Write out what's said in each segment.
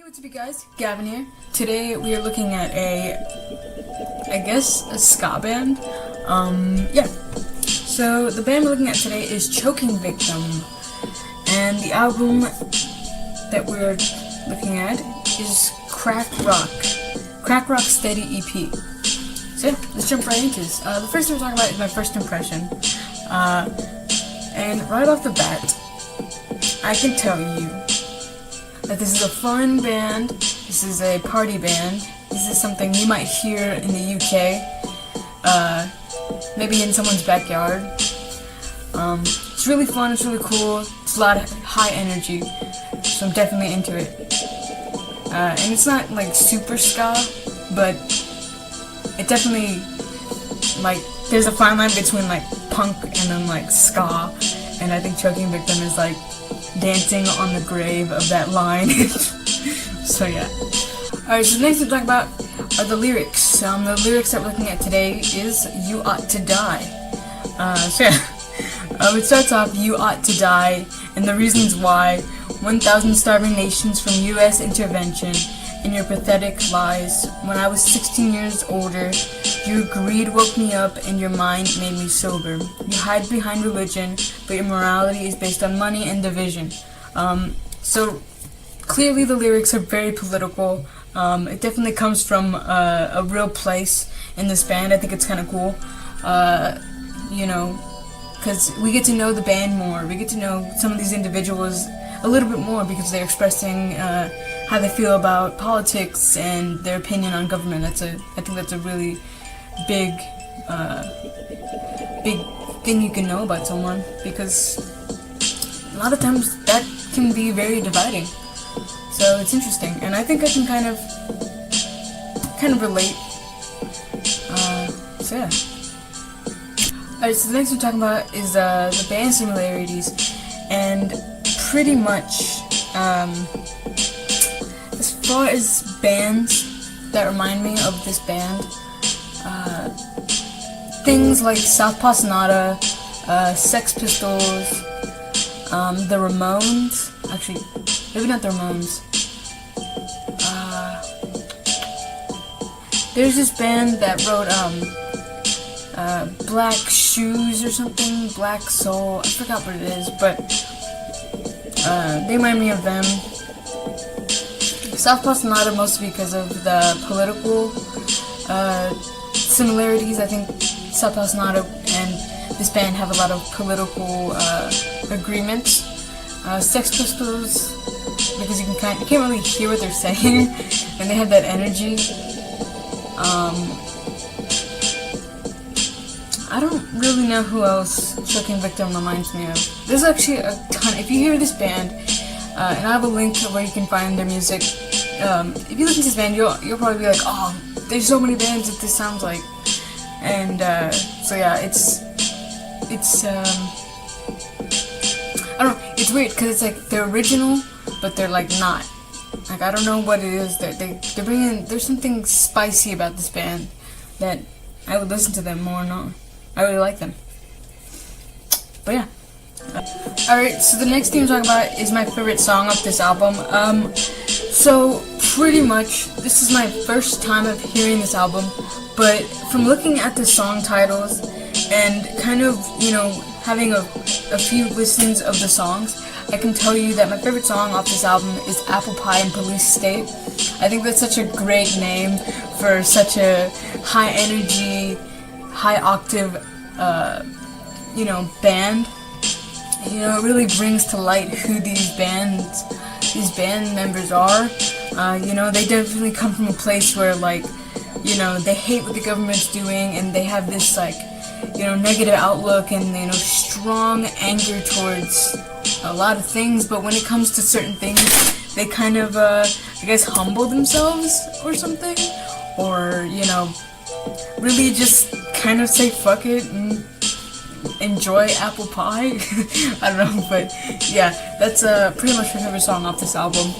what's up you guys, Gavin here. Today we are looking at a ska band. Yeah. So the band we're looking at today is Choking Victim. And the album that we're looking at is Crack Rock. Crack Rock Steady EP. So yeah, let's jump right into this. The first thing we're talking about is my first impression. And right off the bat, I can tell you that this is a fun band, this is a party band, this is something you might hear in the UK, maybe in someone's backyard. It's really fun, it's really cool, it's a lot of high energy, so I'm definitely into it. And it's not like super ska, but it definitely, like, there's a fine line between like punk and then like ska, and I think Choking Victim is like dancing on the grave of that line. So yeah. Alright, so the next thing to talk about are the lyrics. The lyrics that we're looking at today is You Ought to Die. So yeah. It starts off, you ought to die, and the reasons why: 1,000 starving nations from US intervention, and your pathetic lies. When I was 16 years older, your greed woke me up and your mind made me sober. You hide behind religion, but your morality is based on money and division. So clearly the lyrics are very political. It definitely comes from a real place in this band. I think it's kind of cool, you know, because we get to know the band more. We get to know some of these individuals a little bit more because they're expressing how they feel about politics and their opinion on government. I think that's a really big thing you can know about someone, because a lot of times that can be very dividing. So it's interesting, and I think I can kind of relate. So yeah. Alright, so the next we're talking about is the band similarities, and pretty much as far as bands that remind me of this band, things like Southpaw Sonata, Sex Pistols, the Ramones, actually, maybe not the Ramones. There's this band that wrote Black Shoes or something, Black Soul, I forgot what it is, but they remind me of them. Southpaw Sonata mostly because of the political similarities. I think Southpaw Sonata and this band have a lot of political agreements. Sex Pistols, because you can't really hear what they're saying, and they have that energy. I don't really know who else Choking Victim reminds me of. There's actually a ton. If you hear this band, and I have a link to where you can find their music. If you listen to this band, you'll probably be like, oh, there's so many bands that this sounds like. And so yeah, it's I don't know, it's weird because it's like they're original, but they're like not. Like, I don't know what it is that they're bringing. There's something spicy about this band that I would listen to them more. No, I really like them. But yeah. Alright, so the next thing I'm talking about is my favorite song off this album. So pretty much this is my first time of hearing this album, but from looking at the song titles and kind of, you know, having a few listens of the songs, I can tell you that my favorite song off this album is Apple Pie and Police State. I think that's such a great name for such a high energy, high octave, you know, band. You know, it really brings to light who these band members are. You know, they definitely come from a place where, like, you know, they hate what the government's doing, and they have this, like, you know, negative outlook and, you know, strong anger towards a lot of things, but when it comes to certain things, they kind of, I guess, humble themselves or something, or, you know, really just kind of say fuck it and enjoy apple pie. I don't know, but yeah, that's pretty much my favorite song off this album,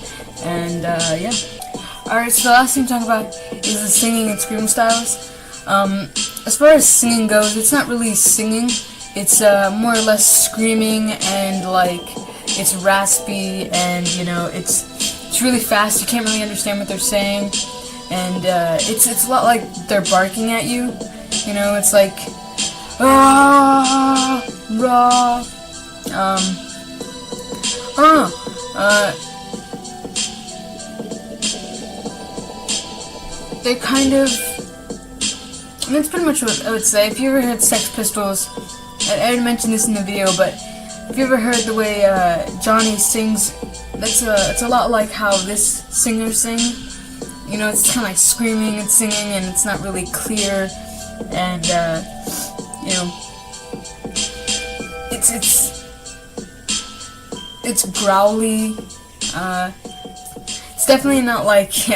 and yeah. Alright, so the last thing to talk about is the singing and scream styles. As far as singing goes, it's not really singing, it's more or less screaming, and like, it's raspy, and, you know, it's it's really fast. You can't really understand what they're saying, and it's a lot like they're barking at you. You know, it's like ah, rah. I don't know. They kind of. I mean, that's pretty much what I would say. If you ever heard Sex Pistols, I didn't mention this in the video, but if you ever heard the way Johnny sings, it's a lot like how this singer sings. You know, it's kind of like screaming and singing, and it's not really clear, and you know, it's growly. It's definitely not like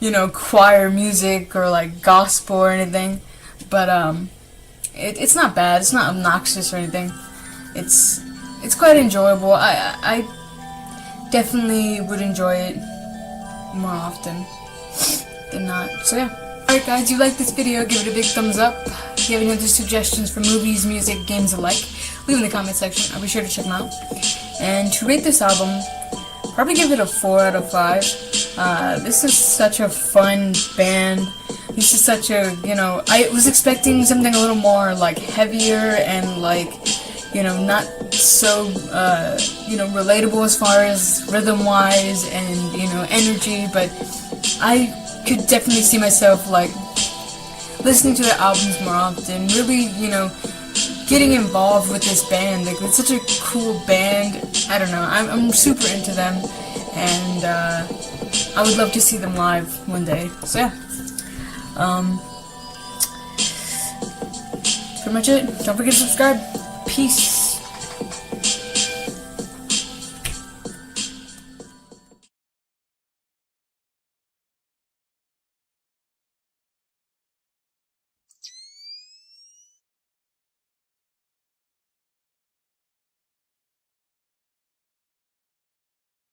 you know, choir music or like gospel or anything, but it's not bad. It's not obnoxious or anything. It's quite enjoyable. I definitely would enjoy it more often than not. So yeah. Alright guys, if you like this video, give it a big thumbs up. If you have any other suggestions for movies, music, games alike, leave in the comment section. I'll be sure to check them out. And to rate this album, probably give it a 4 out of 5. This is such a fun band. This is such a, you know, I was expecting something a little more like heavier and like, you know, not so, you know, relatable as far as rhythm-wise and, you know, energy, but I could definitely see myself, like, listening to their albums more often, really, you know, getting involved with this band. Like, it's such a cool band. I don't know, I'm super into them, and, I would love to see them live one day, so yeah. That's pretty much it. Don't forget to subscribe. Peace.